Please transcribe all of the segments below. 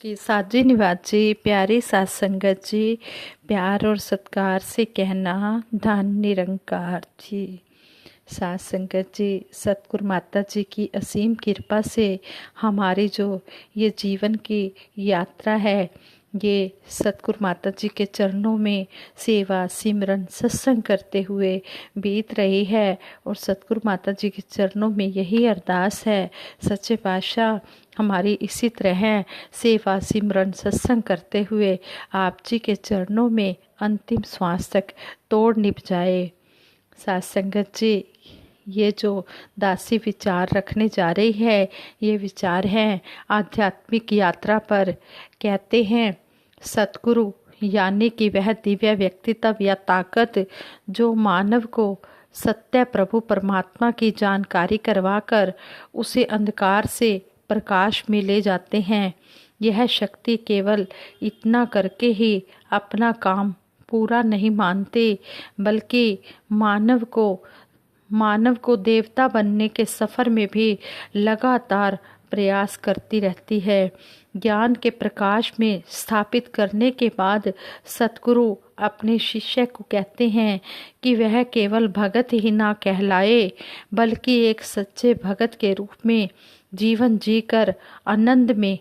कि साजी निवाज जी, प्यारी सात संगत जी, प्यार और सत्कार से कहना धन निरंकार जी। सात संगत जी, सतगुरु माता जी की असीम कृपा से हमारी जो ये जीवन की यात्रा है, ये सतगुरु माता जी के चरणों में सेवा सिमरन सत्संग करते हुए बीत रही है। और सतगुरु माता जी के चरणों में यही अरदास है, सच्चे पातशाह हमारी इसी तरह सेवा सिमरन सत्संग करते हुए आप जी के चरणों में अंतिम श्वास तक तोड़ निभ जाए। सात संगत जी, ये जो दासी विचार रखने जा रही है, ये विचार हैं आध्यात्मिक यात्रा पर। कहते हैं सतगुरु यानी कि वह दिव्य व्यक्तित्व या ताकत जो मानव को सत्य प्रभु परमात्मा की जानकारी करवाकर उसे अंधकार से प्रकाश में ले जाते हैं। यह शक्ति केवल इतना करके ही अपना काम पूरा नहीं मानते, बल्कि मानव को देवता बनने के सफ़र में भी लगातार प्रयास करती रहती है। ज्ञान के प्रकाश में स्थापित करने के बाद सतगुरु अपने शिष्य को कहते हैं कि वह केवल भगत ही ना कहलाए, बल्कि एक सच्चे भगत के रूप में जीवन जीकर आनंद में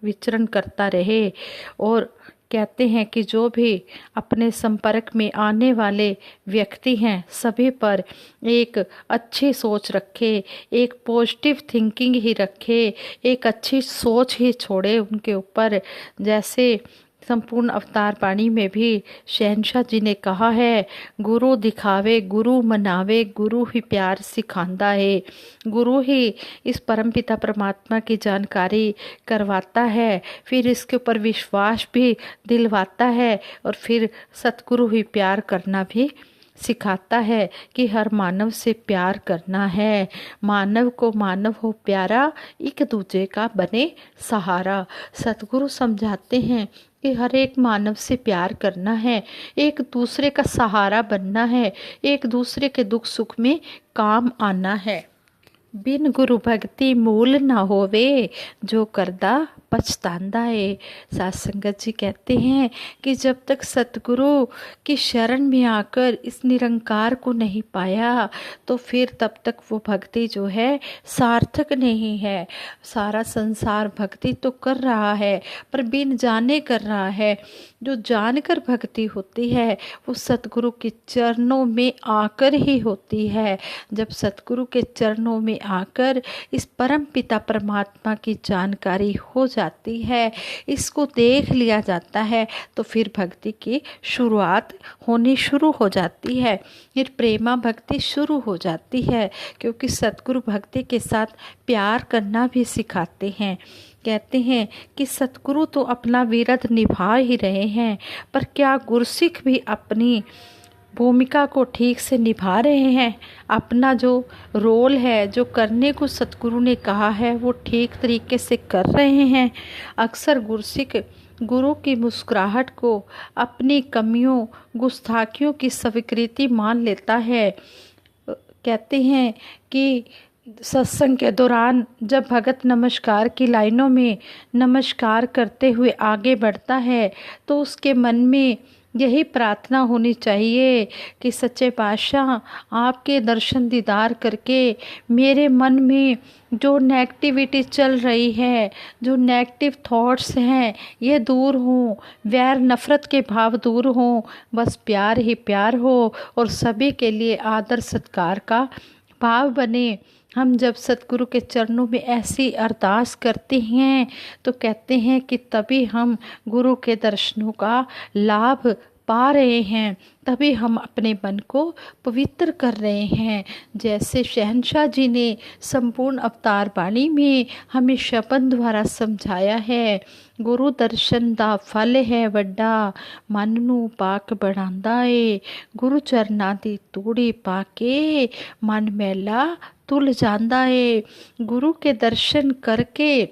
विचरण करता रहे। और कहते हैं कि जो भी अपने संपर्क में आने वाले व्यक्ति हैं, सभी पर एक अच्छी सोच रखे, एक पॉजिटिव थिंकिंग ही रखे, एक अच्छी सोच ही छोड़े उनके ऊपर। जैसे संपूर्ण अवतार वाणी में भी शहनशाह जी ने कहा है, गुरु दिखावे गुरु मनावे, गुरु ही प्यार सिखांदा है। गुरु ही इस परमपिता परमात्मा की जानकारी करवाता है, फिर इसके ऊपर विश्वास भी दिलवाता है, और फिर सतगुरु ही प्यार करना भी सिखाता है कि हर मानव से प्यार करना है। मानव को मानव हो प्यारा, एक दूजे का बने सहारा। सतगुरु समझाते हैं कि हर एक मानव से प्यार करना है, एक दूसरे का सहारा बनना है, एक दूसरे के दुख सुख में काम आना है। बिन गुरु भक्ति मूल ना होवे, जो करदा पछतांदा है। सात संगत जी कहते हैं कि जब तक सतगुरु की शरण में आकर इस निरंकार को नहीं पाया, तो फिर तब तक वो भक्ति जो है सार्थक नहीं है। सारा संसार भक्ति तो कर रहा है, पर बिन जाने कर रहा है। जो जानकर भक्ति होती है वो सतगुरु के चरणों में आकर ही होती है। जब सतगुरु के चरणों में आकर इस परम पिता परमात्मा की जानकारी हो जाती है, इसको देख लिया जाता है, तो फिर भक्ति की शुरुआत होनी शुरू हो जाती है, फिर प्रेमा भक्ति शुरू हो जाती है। क्योंकि सतगुरु भक्ति के साथ प्यार करना भी सिखाते हैं। कहते हैं कि सतगुरु तो अपना विरध निभा ही रहे हैं, पर क्या गुरसिख भी अपनी भूमिका को ठीक से निभा रहे हैं? अपना जो रोल है, जो करने को सतगुरु ने कहा है, वो ठीक तरीके से कर रहे हैं? अक्सर गुरसिख गुरु की मुस्कुराहट को अपनी कमियों गुस्ताखियों की स्वीकृति मान लेता है। कहते हैं कि सत्संग के दौरान जब भगत नमस्कार की लाइनों में नमस्कार करते हुए आगे बढ़ता है, तो उसके मन में यही प्रार्थना होनी चाहिए कि सच्चे पातशाह आपके दर्शन दीदार करके मेरे मन में जो नेगेटिविटी चल रही है, जो नेगेटिव थॉट्स हैं, ये दूर हों, वैर नफ़रत के भाव दूर हों, बस प्यार ही प्यार हो और सभी के लिए आदर सत्कार का भाव बने। हम जब सतगुरु के चरणों में ऐसी अरदास करते हैं, तो कहते हैं कि तभी हम गुरु के दर्शनों का लाभ पा रहे हैं, तभी हम अपने मन को पवित्र कर रहे हैं। जैसे शहनशाह जी ने संपूर्ण अवतार वाणी में हमें शब्द द्वारा समझाया है, गुरु दर्शन दा फल है वड्डा, मन नू पाक बढ़ांदा है। गुरु चरना दी तूड़ी पाके, मन मैला तुल जांदा है। गुरु के दर्शन करके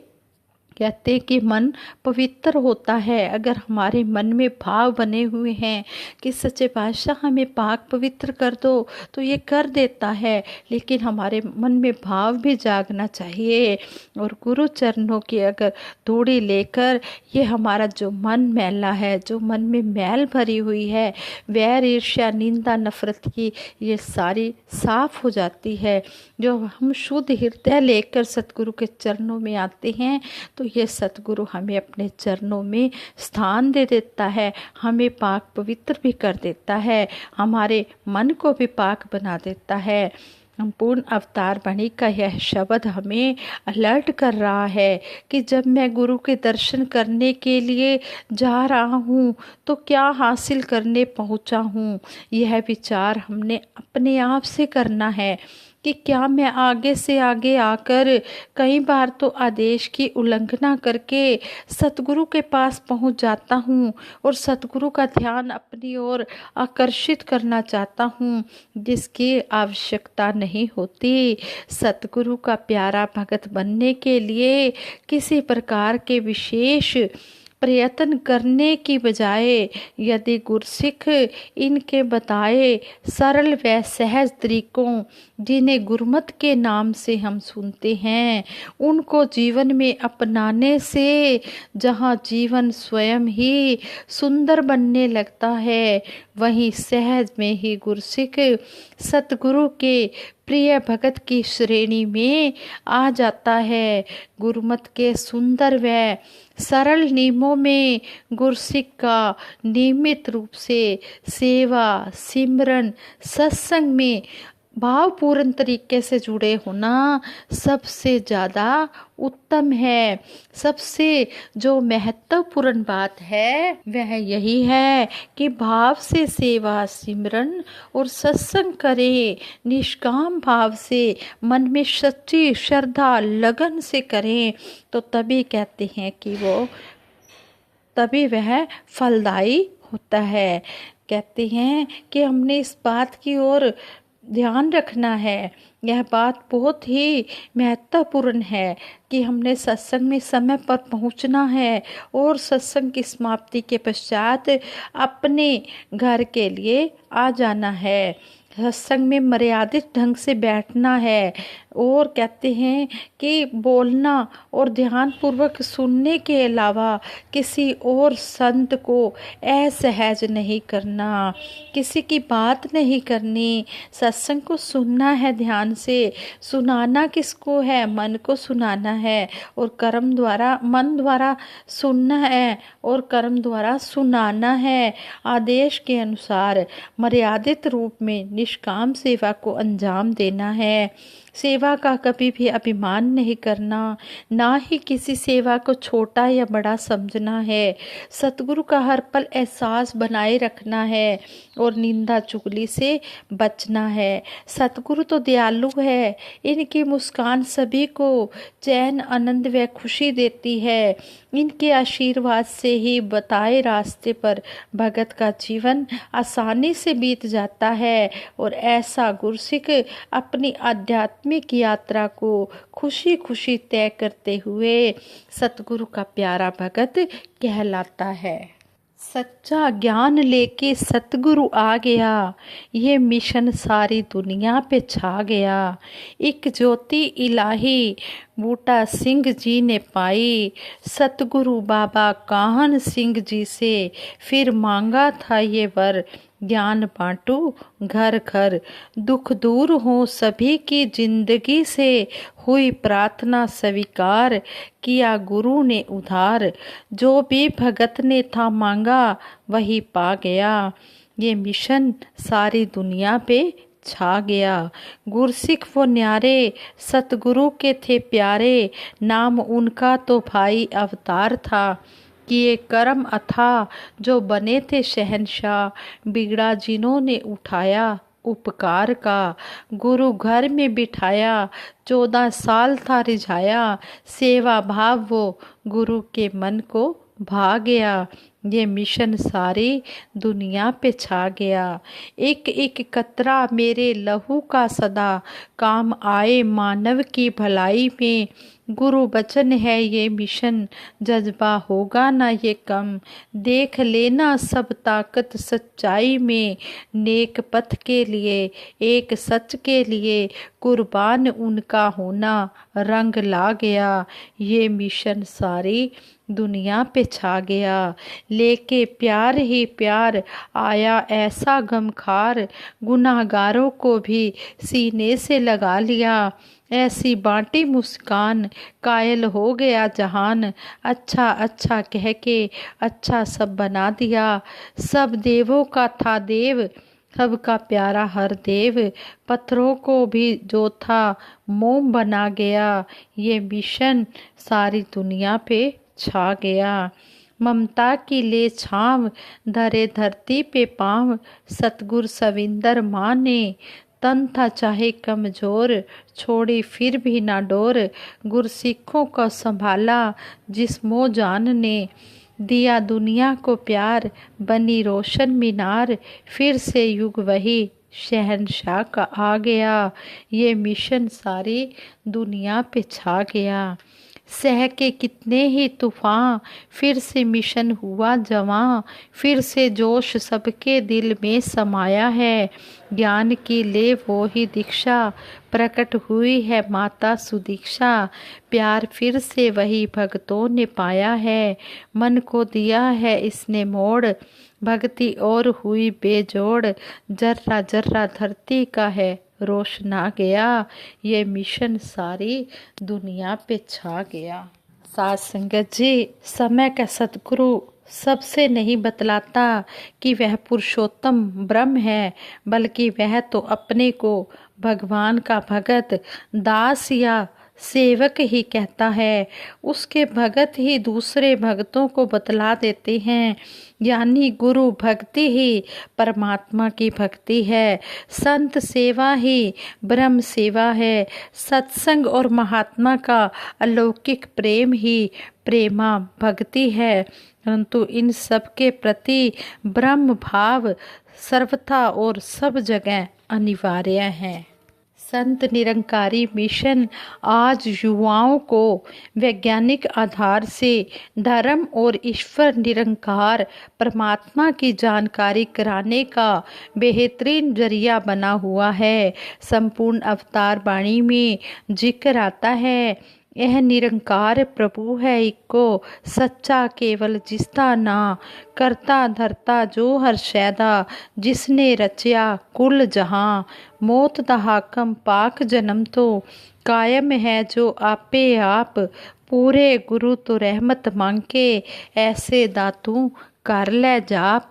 कहते कि मन पवित्र होता है अगर हमारे मन में भाव बने हुए हैं कि सच्चे पातशाह हमें पाक पवित्र कर दो, तो ये कर देता है। लेकिन हमारे मन में भाव भी जागना चाहिए और गुरु चरणों की अगर धूड़ी लेकर ये हमारा जो मन मैला है, जो मन में मैल भरी हुई है, वैर ईर्ष्या निंदा नफरत की, ये सारी साफ हो जाती है। जो हम शुद्ध हृदय लेकर सतगुरु के चरणों में आते हैं तो ये सतगुरु हमें अपने चरणों में स्थान दे देता है, हमें पाक पवित्र भी कर देता है, हमारे मन को भी पाक बना देता है। संपूर्ण अवतार वाणी का यह शब्द हमें अलर्ट कर रहा है कि जब मैं गुरु के दर्शन करने के लिए जा रहा हूँ तो क्या हासिल करने पहुँचा हूँ। यह विचार हमने अपने आप से करना है कि क्या मैं आगे से आगे आकर कई बार तो आदेश की उल्लंघना करके सतगुरु के पास पहुंच जाता हूं और सतगुरु का ध्यान अपनी ओर आकर्षित करना चाहता हूं, जिसकी आवश्यकता नहीं होती। सतगुरु का प्यारा भगत बनने के लिए किसी प्रकार के विशेष प्रयत्न करने की बजाय यदि गुरसिख इनके बताए सरल व सहज तरीकों, जिन्हें गुरमत के नाम से हम सुनते हैं, उनको जीवन में अपनाने से जहाँ जीवन स्वयं ही सुंदर बनने लगता है, वहीं सहज में ही गुरसिख सतगुरु के प्रिय भगत की श्रेणी में आ जाता है। गुरमत के सुंदर व सरल नियमों में गुरसिख का नियमित रूप से सेवा सिमरन सत्संग में भावपूर्ण तरीके से जुड़े होना सबसे ज़्यादा उत्तम है। सबसे जो महत्वपूर्ण बात है वह यही है कि भाव से सेवा सिमरन और सत्संग करें, निष्काम भाव से मन में सच्ची श्रद्धा लगन से करें, तो तभी कहते हैं कि तभी वह फलदायी होता है। कहते हैं कि हमने इस बात की ओर ध्यान रखना है, यह बात बहुत ही महत्वपूर्ण है कि हमने सत्संग में समय पर पहुंचना है और सत्संग की समाप्ति के पश्चात अपने घर के लिए आ जाना है। सत्संग में मर्यादित ढंग से बैठना है और कहते हैं कि बोलना और ध्यान पूर्वक सुनने के अलावा किसी और संत को असहज नहीं करना, किसी की बात नहीं करनी। सत्संग को सुनना है ध्यान से, सुनाना किसको है, मन को सुनाना है और कर्म द्वारा मन द्वारा सुनना है और कर्म द्वारा सुनाना है। आदेश के अनुसार मर्यादित रूप में निष्काम सेवा को अंजाम देना है। सेवा का कभी भी अभिमान नहीं करना, ना ही किसी सेवा को छोटा या बड़ा समझना है। सतगुरु का हर पल एहसास बनाए रखना है और निंदा चुगली से बचना है। सतगुरु तो दयालु है, इनकी मुस्कान सभी को चैन आनंद व खुशी देती है। इनके आशीर्वाद से ही बताए रास्ते पर भगत का जीवन आसानी से बीत जाता है और ऐसा गुरसिख अपनी आध्यात्मिक यात्रा को खुशी खुशी तय करते हुए सतगुरु का प्यारा भगत कहलाता है। सच्चा ज्ञान लेके सतगुरु आ गया, ये मिशन सारी दुनिया पे छा गया। एक ज्योति इलाही बूटा सिंह जी ने पाई, सतगुरु बाबा काहन सिंह जी से फिर मांगा था ये वर, ज्ञान बांटू घर घर, दुख दूर हो सभी की जिंदगी से, हुई प्रार्थना स्वीकार, किया गुरु ने उधार, जो भी भगत ने था मांगा वही पा गया। ये मिशन सारी दुनिया पे छा गया। गुरसिख वो न्यारे सतगुरु के थे प्यारे, नाम उनका तो भाई अवतार था। किए कर्म अथा जो बने थे शहंशाह, बिगड़ा जिन्होंने उठाया उपकार का, गुरु घर में बिठाया 14 साल था रिझाया, सेवा भाव वो गुरु के मन को भा गया। ये मिशन सारी दुनिया पे छा गया। एक एक कतरा मेरे लहू का सदा काम आए मानव की भलाई में। गुरु वचन है ये मिशन, जज्बा होगा ना ये कम। देख लेना सब ताकत सच्चाई में, नेक पथ के लिए एक सच के लिए कुर्बान उनका होना रंग ला गया। ये मिशन सारी दुनिया पे छा गया। लेके प्यार ही प्यार आया ऐसा गमखार, गुनाहगारों को भी सीने से लगा लिया। ऐसी बांटी मुस्कान कायल हो गया जहान, अच्छा अच्छा कह के अच्छा सब बना दिया। सब देवों का था देव, सबका प्यारा हर देव, पत्थरों को भी जो था मोम बना गया। ये मिशन सारी दुनिया पे छा गया। ममता की ले छाँव धरे धरती पे पाँव, सतगुर सविंदर माँ ने तन था चाहे कमजोर, छोड़ी फिर भी ना डोर। गुरसिखों को संभाला जिस्मो जान ने, दिया दुनिया को प्यार बनी रोशन मीनार। फिर से युग वही शहंशाह का आ गया। ये मिशन सारी दुनिया पे छा गया। सह के कितने ही तूफान फिर से मिशन हुआ जवां, फिर से जोश सबके दिल में समाया है। ज्ञान की ले वो ही दीक्षा, प्रकट हुई है माता सुदीक्षा। प्यार फिर से वही भक्तों ने पाया है, मन को दिया है इसने मोड़। भक्ति और हुई बेजोड़, जर्रा जर्रा धरती का है रोशना गया। ये मिशन सारी दुनिया पे छा गया। साध संगत जी, समय का सतगुरु सबसे नहीं बतलाता कि वह पुरुषोत्तम ब्रह्म है, बल्कि वह तो अपने को भगवान का भगत, दास या सेवक ही कहता है। उसके भगत ही दूसरे भक्तों को बतला देते हैं, यानी गुरु भक्ति ही परमात्मा की भक्ति है। संत सेवा ही ब्रह्म सेवा है। सत्संग और महात्मा का अलौकिक प्रेम ही प्रेमा भक्ति है। परंतु इन सब के प्रति ब्रह्म भाव सर्वथा और सब जगह अनिवार्य है। संत निरंकारी मिशन आज युवाओं को वैज्ञानिक आधार से धर्म और ईश्वर निरंकार परमात्मा की जानकारी कराने का बेहतरीन जरिया बना हुआ है। संपूर्ण अवतार वाणी में जिक्र आता है, यह निरंकार प्रभु है इको सच्चा केवल जिसका ना, करता धरता जो हर शैदा जिसने रचया कुल जहां। मौत दा हाकम पाक जन्म तो कायम है जो आपे आप, पूरे गुरु तो रहमत मांगे ऐसे दातू कर ले जाप।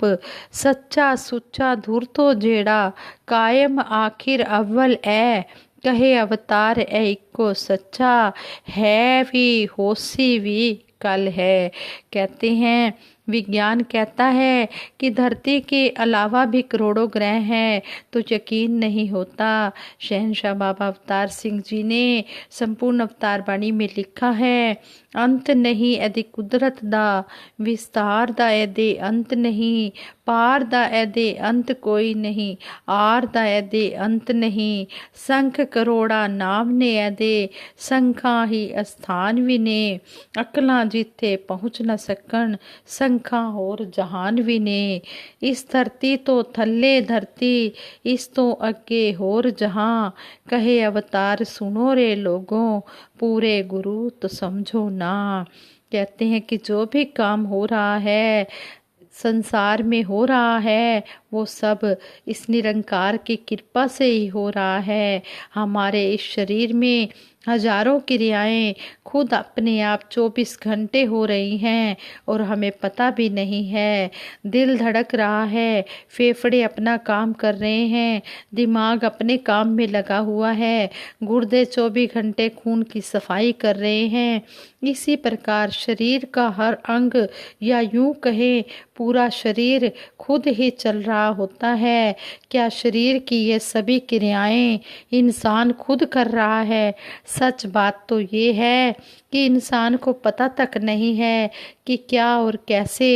सच्चा सुच्चा धुर तो जेड़ा कायम आखिर अव्वल है, कहे अवतार है इको सच्चा, है भी होसी भी कल है। कहते हैं विज्ञान कहता है कि धरती के अलावा भी करोड़ों ग्रह हैं, तो यकीन नहीं होता। शहंशाह बाबा अवतार सिंह जी ने संपूर्ण अवतार वाणी में लिखा है, अंत नहीं यदि कुदरत दा, विस्तार दा यदि अंत नहीं, पार दा यदि अंत कोई नहीं, आर दा यदि अंत नहीं। संख करोड़ा नाम ने यदि, संखा ही स्थान भी ने, अकलां जिथे पहुँच न सकन, संखा होर जहान भी ने। इस धरती तो थल्ले धरती, इस तो अगे होर जहां, कहे अवतार सुनो रे लोगों, पूरे गुरु तो समझो ना। कहते हैं कि जो भी काम हो रहा है संसार में हो रहा है, वो सब इस निरंकार की कृपा से ही हो रहा है। हमारे इस शरीर में हजारों क्रियाएं खुद अपने आप 24 घंटे हो रही हैं और हमें पता भी नहीं है। दिल धड़क रहा है, फेफड़े अपना काम कर रहे हैं, दिमाग अपने काम में लगा हुआ है, गुर्दे 24 घंटे खून की सफाई कर रहे हैं, इसी प्रकार शरीर का हर अंग या यूं कहें पूरा शरीर खुद ही चल रहा होता है। क्या शरीर की ये सभी क्रियाएं इंसान खुद कर रहा है? सच बात तो ये है कि इंसान को पता तक नहीं है कि क्या और कैसे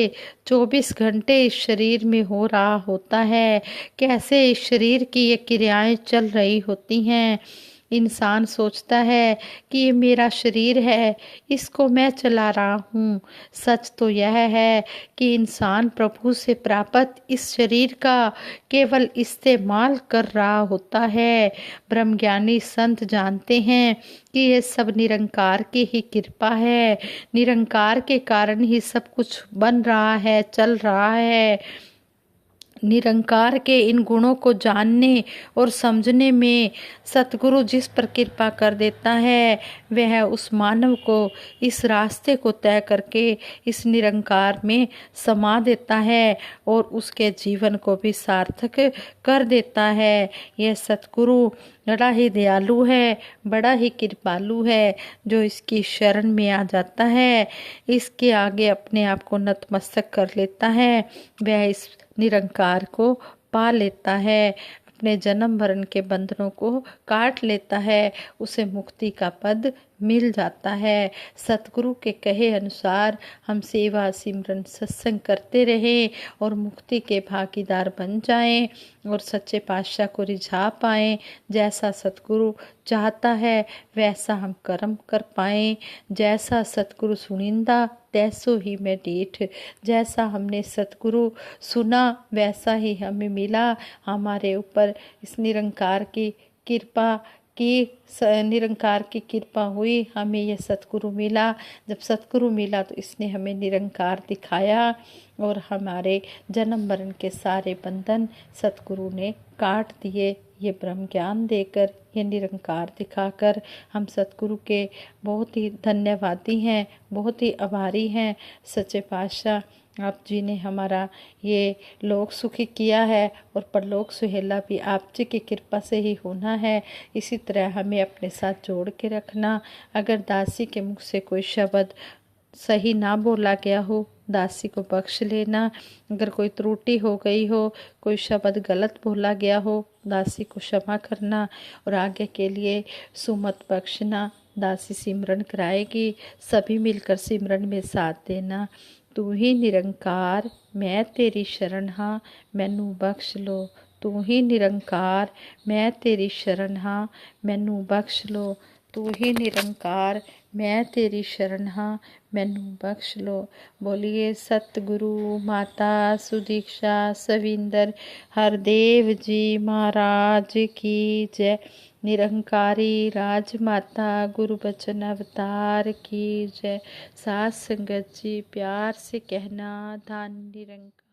24 घंटे इस शरीर में हो रहा होता है, कैसे इस शरीर की ये क्रियाएं चल रही होती हैं। इंसान सोचता है कि ये मेरा शरीर है, इसको मैं चला रहा हूँ। सच तो यह है कि इंसान प्रभु से प्राप्त इस शरीर का केवल इस्तेमाल कर रहा होता है। ब्रह्मज्ञानी संत जानते हैं कि ये सब निरंकार की ही कृपा है। निरंकार के कारण ही सब कुछ बन रहा है, चल रहा है। निरंकार के इन गुणों को जानने और समझने में सतगुरु जिस पर कृपा कर देता है, वह उस मानव को इस रास्ते को तय करके इस निरंकार में समा देता है और उसके जीवन को भी सार्थक कर देता है। यह सतगुरु बड़ा ही दयालु है, बड़ा ही कृपालु है। जो इसकी शरण में आ जाता है, इसके आगे अपने आप को नतमस्तक कर लेता है, वह इस निरंकार को पा लेता है, अपने जन्म मरण के बंधनों को काट लेता है, उसे मुक्ति का पद मिल जाता है। सतगुरु के कहे अनुसार हम सेवा सिमरन सत्संग करते रहें और मुक्ति के भागीदार बन जाएं और सच्चे पातशाह को रिझा पाएं। जैसा सतगुरु चाहता है वैसा हम कर्म कर पाएं। जैसा सतगुरु सुनिंदा तैसो ही मैं डीठ। जैसा हमने सतगुरु सुना वैसा ही हमें मिला। हमारे ऊपर इस निरंकार की कृपा कि निरंकार की कृपा हुई, हमें यह सतगुरु मिला। जब सतगुरु मिला तो इसने हमें निरंकार दिखाया और हमारे जन्म मरण के सारे बंधन सतगुरु ने काट दिए। ये ब्रह्म ज्ञान देकर, ये निरंकार दिखाकर हम सतगुरु के बहुत ही धन्यवादी हैं, बहुत ही आभारी हैं। सच्चे पातशाह आप जी ने हमारा ये लोक सुखी किया है और परलोक सुहेला भी आप जी की कृपा से ही होना है। इसी तरह हमें अपने साथ जोड़ के रखना। अगर दासी के मुख से कोई शब्द सही ना बोला गया हो, दासी को बख्श लेना। अगर कोई त्रुटि हो गई हो, कोई शब्द गलत बोला गया हो, दासी को क्षमा करना और आगे के लिए सुमत बख्शना। दासी सिमरन कराएगी, सभी मिलकर सिमरन में साथ देना। तू ही निरंकार मैं तेरी शरण हाँ, मैनू बख्श लो। तू ही निरंकार मैं तेरी शरण हाँ, मैनू बख्श लो। तू ही निरंकार मैं तेरी शरण हाँ, मैनू बख्श लो। बोलिए सतगुरु माता सुदीक्षा सविंदर हरदेव जी महाराज की जय। निरंकारी राजमाता गुरु बचन अवतार की जय। साथ संगत जी प्यार से कहना धन निरंकार।